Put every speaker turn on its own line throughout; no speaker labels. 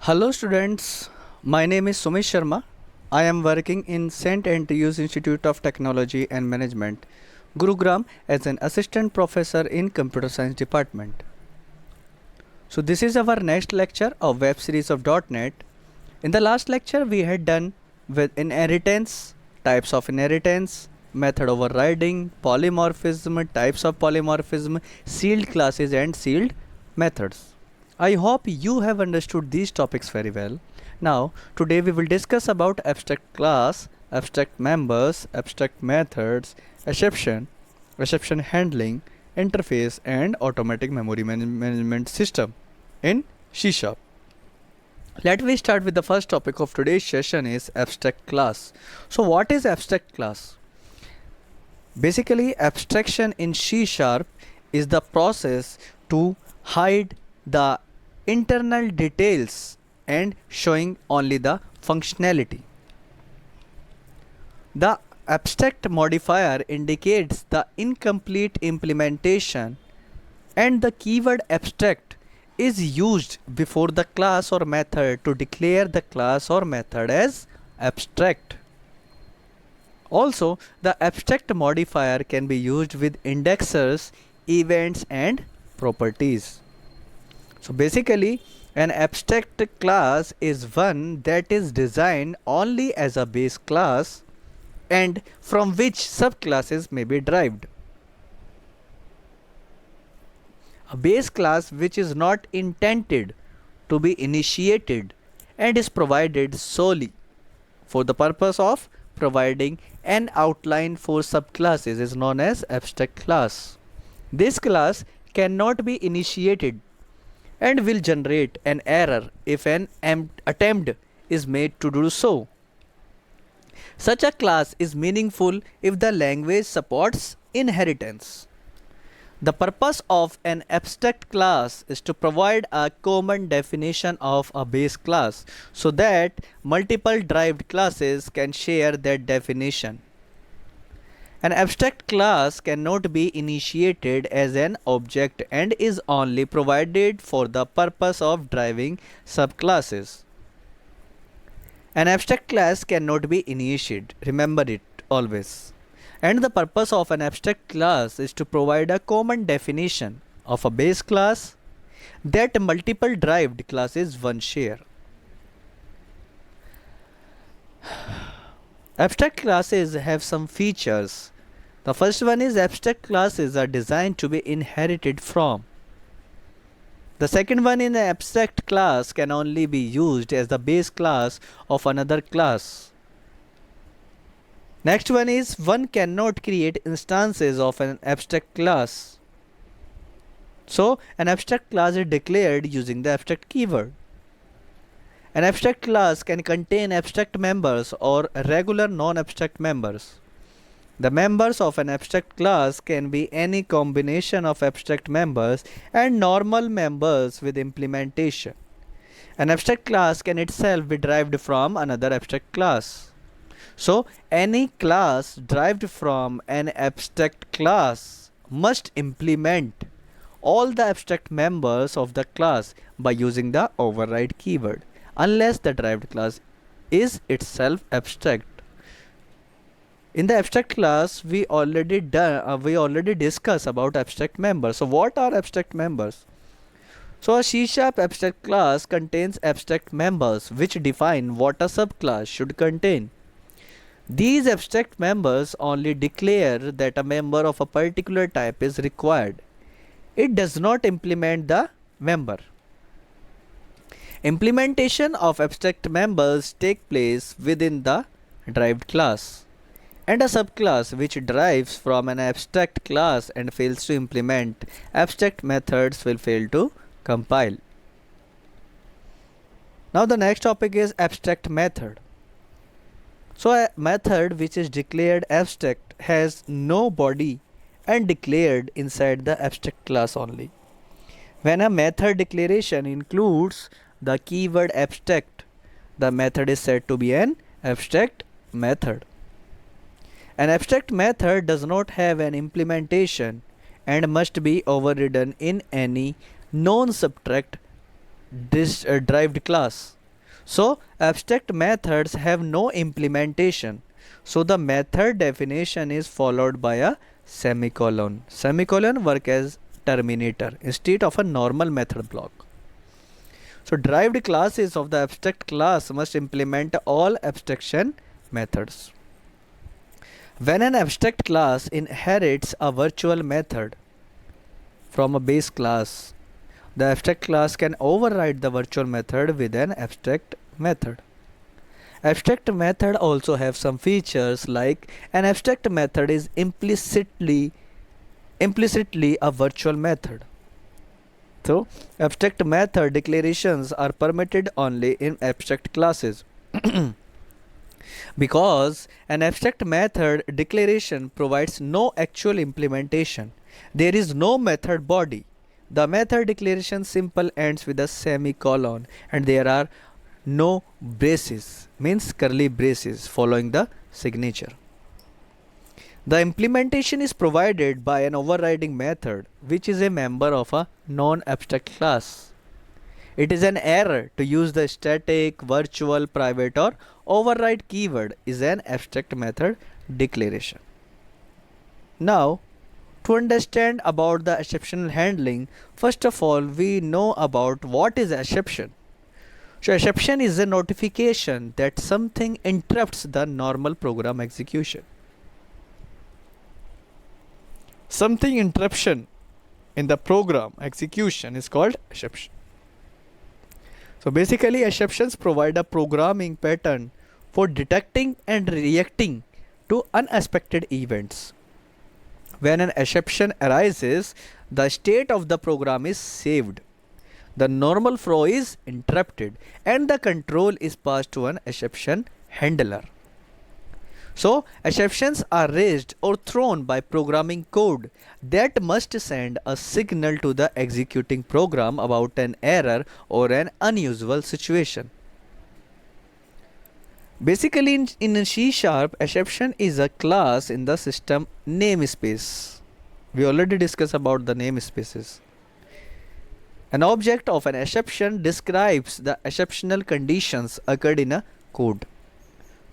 Hello students, my name is Sumesh Sharma. I am working in St. Andrews Institute of Technology and Management, Gurugram as an assistant professor in computer science department. So this is our next lecture of web series of .NET. In the last lecture we had done with inheritance, types of inheritance, method overriding, polymorphism, types of polymorphism, sealed classes and sealed methods. I hope you have understood these topics very well. Now, today we will discuss about abstract class, abstract members, abstract methods, exception handling, interface and automatic memory management system in C#. Let me start with the first topic of today's session is abstract class. So what is abstract class? Basically, abstraction in C# is the process to hide the internal details and showing only the functionality. The abstract modifier indicates the incomplete implementation and the keyword abstract is used before the class or method to declare the class or method as abstract. Also, the abstract modifier can be used with indexers, events and properties. So basically, an abstract class is one that is designed only as a base class and from which subclasses may be derived. A base class which is not intended to be initiated and is provided solely for the purpose of providing an outline for subclasses is known as abstract class. This class cannot be initiated and will generate an error if an attempt is made to do so. Such a class is meaningful if the language supports inheritance. The purpose of an abstract class is to provide a common definition of a base class so that multiple derived classes can share that definition. An abstract class cannot be initiated as an object and is only provided for the purpose of driving subclasses. An abstract class cannot be initiated, remember it always. And the purpose of an abstract class is to provide a common definition of a base class that multiple derived classes once share. Abstract classes have some features. The first one is abstract classes are designed to be inherited from. The second one in an abstract class can only be used as the base class of another class. Next one is one cannot create instances of an abstract class. So an abstract class is declared using the abstract keyword. An abstract class can contain abstract members or regular non-abstract members. The members of an abstract class can be any combination of abstract members and normal members with implementation. An abstract class can itself be derived from another abstract class. So, any class derived from an abstract class must implement all the abstract members of the class by using the override keyword, unless the derived class is itself abstract. In the abstract class, we already discussed about abstract members. So what are abstract members? So a C# abstract class contains abstract members which define what a subclass should contain. These abstract members only declare that a member of a particular type is required. It does not implement the member. Implementation of abstract members take place within the derived class. And a subclass which derives from an abstract class and fails to implement abstract methods will fail to compile. Now the next topic is abstract method. So a method which is declared abstract has no body and declared inside the abstract class only. When a method declaration includes the keyword abstract, the method is said to be an abstract method. An abstract method does not have an implementation and must be overridden in any non-subtract derived class. So abstract methods have no implementation. So the method definition is followed by a semicolon. Semicolon work as terminator instead of a normal method block. So derived classes of the abstract class must implement all abstraction methods. When an abstract class inherits a virtual method from a base class, the abstract class can override the virtual method with an abstract method. Abstract method also have some features like an abstract method is implicitly a virtual method. So abstract method declarations are permitted only in abstract classes. Because an abstract method declaration provides no actual implementation. There is no method body. The method declaration simple ends with a semicolon and there are no braces, means curly braces following the signature. The implementation is provided by an overriding method which is a member of a non-abstract class. It is an error to use the static, virtual, private or override keyword is an abstract method declaration. Now, to understand about the exceptional handling, first of all we know about what is exception. So exception is a notification that something interrupts the normal program execution. Something interruption in the program execution is called exception. So basically exceptions provide a programming pattern for detecting and reacting to unexpected events. When an exception arises, the state of the program is saved. The normal flow is interrupted and the control is passed to an exception handler. So exceptions are raised or thrown by programming code that must send a signal to the executing program about an error or an unusual situation. Basically in C#, exception is a class in the system namespace. We already discussed about the namespaces. An object of an exception describes the exceptional conditions occurred in a code.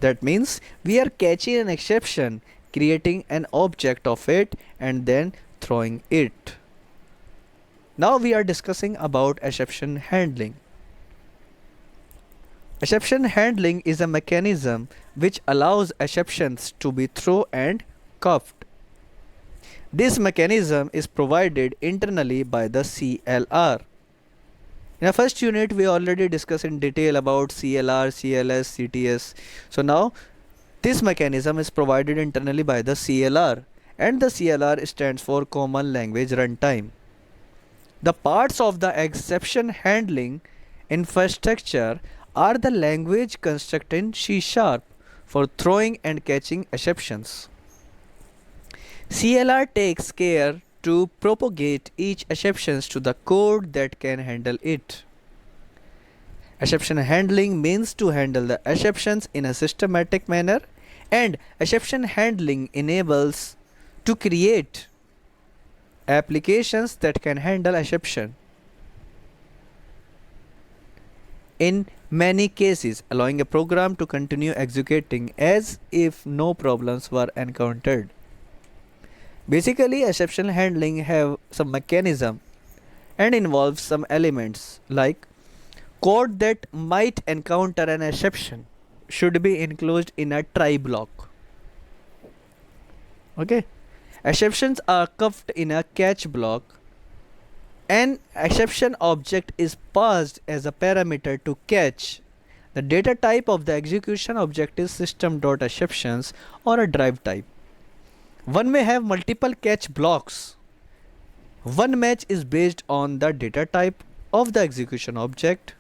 That means we are catching an exception, creating an object of it and then throwing it. Now we are discussing about exception handling. Exception handling is a mechanism which allows exceptions to be thrown and cuffed. This mechanism is provided internally by the CLR. In the first unit, we already discussed in detail about CLR, CLS, CTS. So now this mechanism is provided internally by the CLR and the CLR stands for Common Language Runtime. The parts of the exception handling infrastructure are the language construct in C# for throwing and catching exceptions. CLR takes care to propagate each exception to the code that can handle it. Exception handling means to handle the exceptions in a systematic manner, and exception handling enables to create applications that can handle exception. In many cases, allowing a program to continue executing as if no problems were encountered. Basically, exception handling have some mechanism and involves some elements like code that might encounter an exception should be enclosed in a try block. Okay, exceptions are cuffed in a catch block. An exception object is passed as a parameter to catch. The data type of the execution object is system.exceptions or a drive type. One may have multiple catch blocks. One match is based on the data type of the execution object.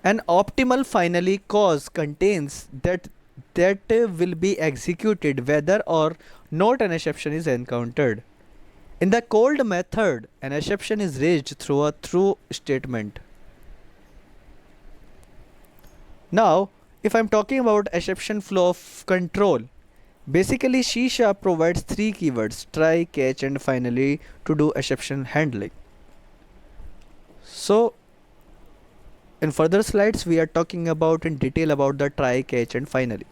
An optimal finally cause contains that will be executed whether or not an exception is encountered. In the called method, an exception is raised through a through statement. Now, if I'm talking about exception flow of control, basically C# provides three keywords: try, catch and finally to do exception handling. So in further slides we are talking about in detail about the try, catch and finally.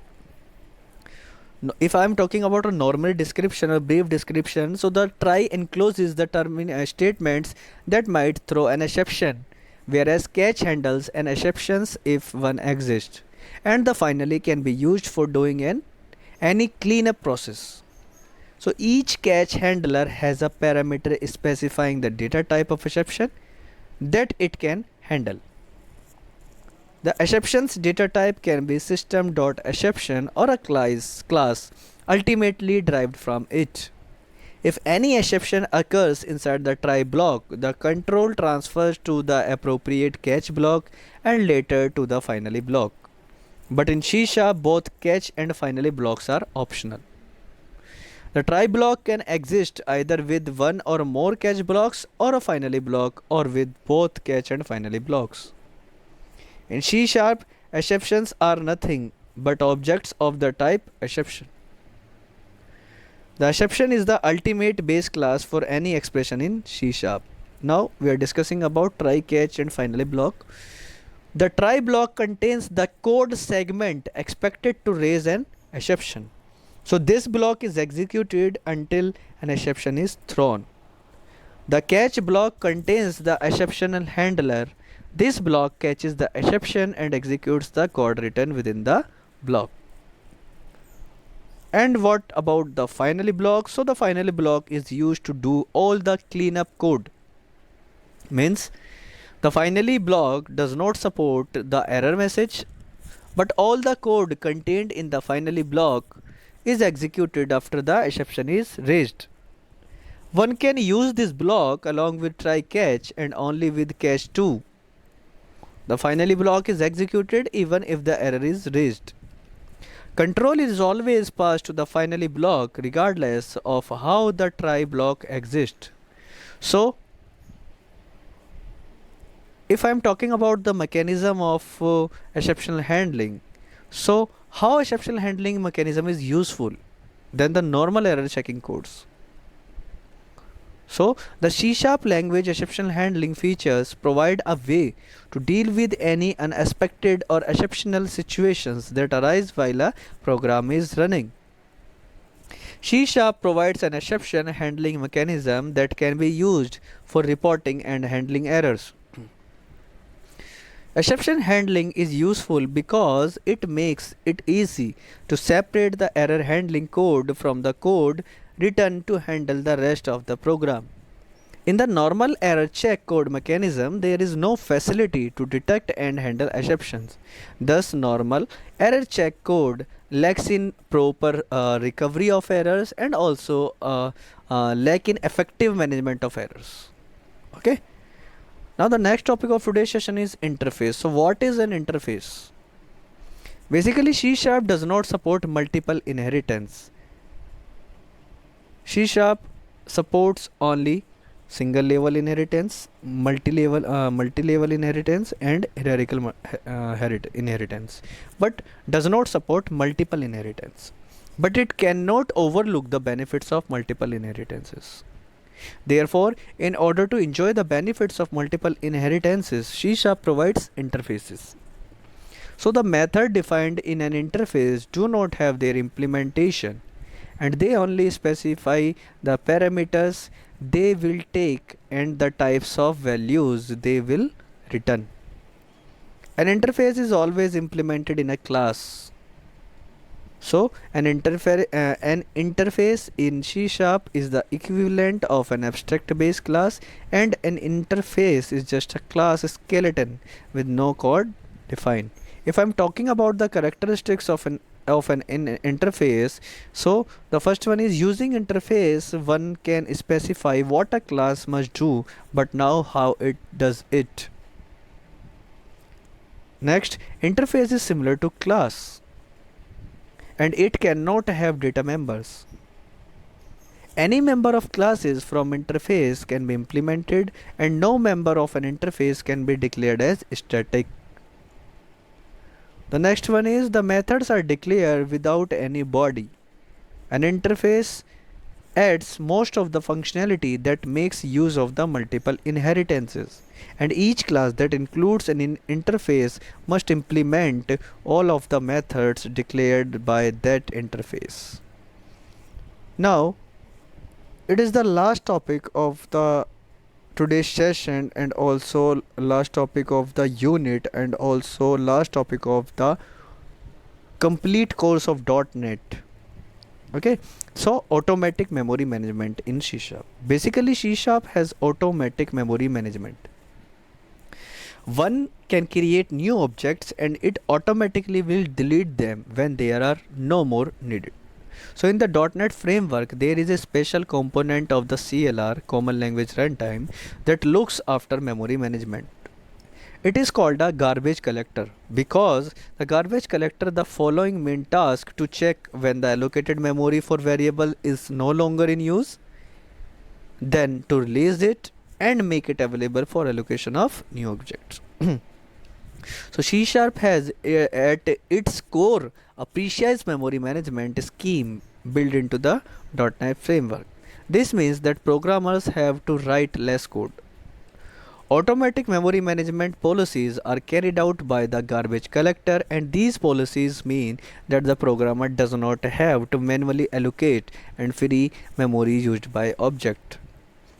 If I am talking about a normal description or brief description, so the try encloses the statements that might throw an exception, whereas catch handles an exceptions if one exists, and the finally can be used for doing any cleanup process. So each catch handler has a parameter specifying the data type of exception that it can handle. The exceptions data type can be system.exception or a class ultimately derived from it. If any exception occurs inside the try block, the control transfers to the appropriate catch block and later to the finally block. But in C#, both catch and finally blocks are optional. The try block can exist either with one or more catch blocks or a finally block, or with both catch and finally blocks. In C#, exceptions are nothing but objects of the type exception. The exception is the ultimate base class for any expression in C#. Now we are discussing about try, catch and finally block. The try block contains the code segment expected to raise an exception. So this block is executed until an exception is thrown. The catch block contains the exception handler. This block catches the exception and executes the code written within the block. And what about the finally block? So the finally block is used to do all the cleanup code. Means the finally block does not support the error message, but all the code contained in the finally block is executed after the exception is raised. One can use this block along with try, catch and only with catch too. The finally block is executed even if the error is raised. Control is always passed to the finally block regardless of how the try block exists. So if I am talking about the mechanism of exceptional handling, so how exceptional handling mechanism is useful than the normal error checking codes? So the C# language exceptional handling features provide a way to deal with any unexpected or exceptional situations that arise while a program is running. C# provides an exception handling mechanism that can be used for reporting and handling errors. Exception handling is useful because it makes it easy to separate the error handling code from the code written to handle the rest of the program. In the normal error check code mechanism, there is no facility to detect and handle exceptions. Thus, normal error check code lacks in proper recovery of errors and also lack in effective management of errors. Okay. Now the next topic of today's session is interface. So what is an interface? Basically C# does not support multiple inheritance. C# supports only single level inheritance, multi-level inheritance and hierarchical inheritance, but does not support multiple inheritance. But it cannot overlook the benefits of multiple inheritances. Therefore, in order to enjoy the benefits of multiple inheritances, C# provides interfaces. So the method defined in an interface do not have their implementation, and they only specify the parameters they will take and the types of values they will return. An interface is always implemented in a class. So an interface in C# is the equivalent of an abstract base class, and an interface is just a class skeleton with no code defined. If I'm talking about the characteristics of an interface, so the first one is using interface one can specify what a class must do, but now how it does it. Next, interface is similar to class and it cannot have data members. Any member of classes from interface can be implemented and no member of an interface can be declared as static. The next one is the methods are declared without any body. An interface adds most of the functionality that makes use of the multiple inheritances, and each class that includes an interface must implement all of the methods declared by that interface. Now, it is the last topic of the today's session, and also last topic of the unit, and also last topic of the complete course of .NET. Okay, so automatic memory management in C#. Basically, C# has automatic memory management. One can create new objects and it automatically will delete them when they are no more needed. So in the .NET framework, there is a special component of the CLR, Common Language Runtime, that looks after memory management. It is called a garbage collector because the garbage collector the following main task to check when the allocated memory for variable is no longer in use, then to release it and make it available for allocation of new objects. So C# has at its core a precise memory management scheme built into the .NET framework. This means that programmers have to write less code. Automatic memory management policies are carried out by the garbage collector, and these policies mean that the programmer does not have to manually allocate and free memory used by object.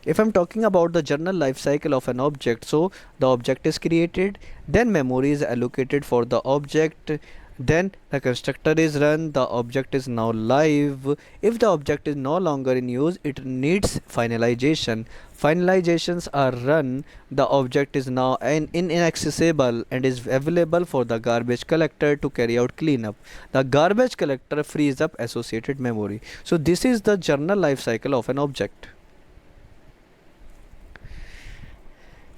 If I'm talking about the general life cycle of an object, so the object is created, then memory is allocated for the object, then the constructor is run, the object is now live. If the object is no longer in use, it needs finalization. Finalizations are run, the object is now inaccessible and is available for the garbage collector to carry out cleanup. The garbage collector frees up associated memory. So this is the general life cycle of an object.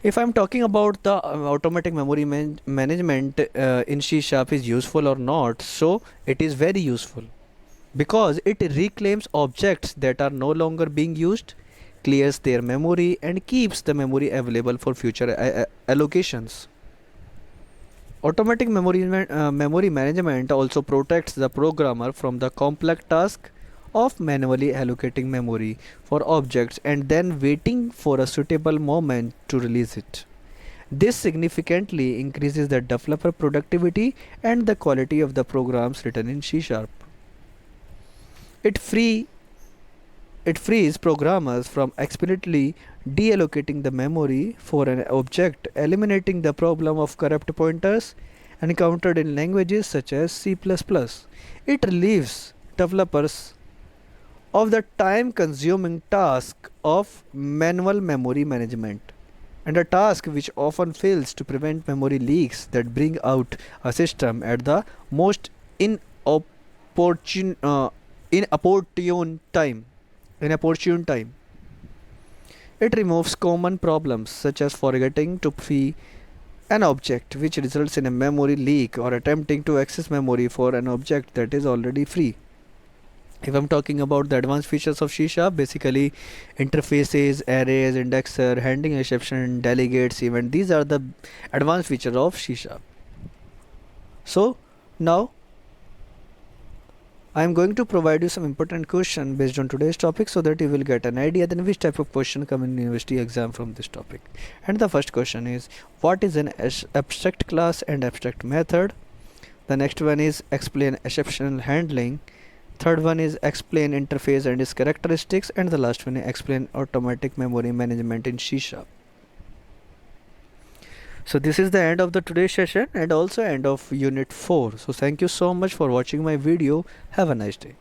If I'm talking about the automatic memory management in C# is useful or not, so it is very useful because it reclaims objects that are no longer being used, clears their memory and keeps the memory available for future allocations. Automatic memory management also protects the programmer from the complex task of manually allocating memory for objects and then waiting for a suitable moment to release it. This significantly increases the developer productivity and the quality of the programs written in C#. It frees programmers from explicitly deallocating the memory for an object, eliminating the problem of corrupt pointers encountered in languages such as C++. It relieves developers of the time-consuming task of manual memory management, and a task which often fails to prevent memory leaks that bring out a system at the most inopportune time. It removes common problems such as forgetting to free an object, which results in a memory leak, or attempting to access memory for an object that is already free. If I'm talking about the advanced features of C#, basically interfaces, arrays, indexer, handling exception, delegates, event, these are the advanced features of C#. So now I am going to provide you some important question based on today's topic so that you will get an idea then which type of question come in university exam from this topic. And the first question is, what is an abstract class and abstract method? The next one is explain exceptional handling. Third one is explain interface and its characteristics, and the last one is explain automatic memory management in C#. So this is the end of the today's session and also end of unit 4. So thank you so much for watching my video. Have a nice day.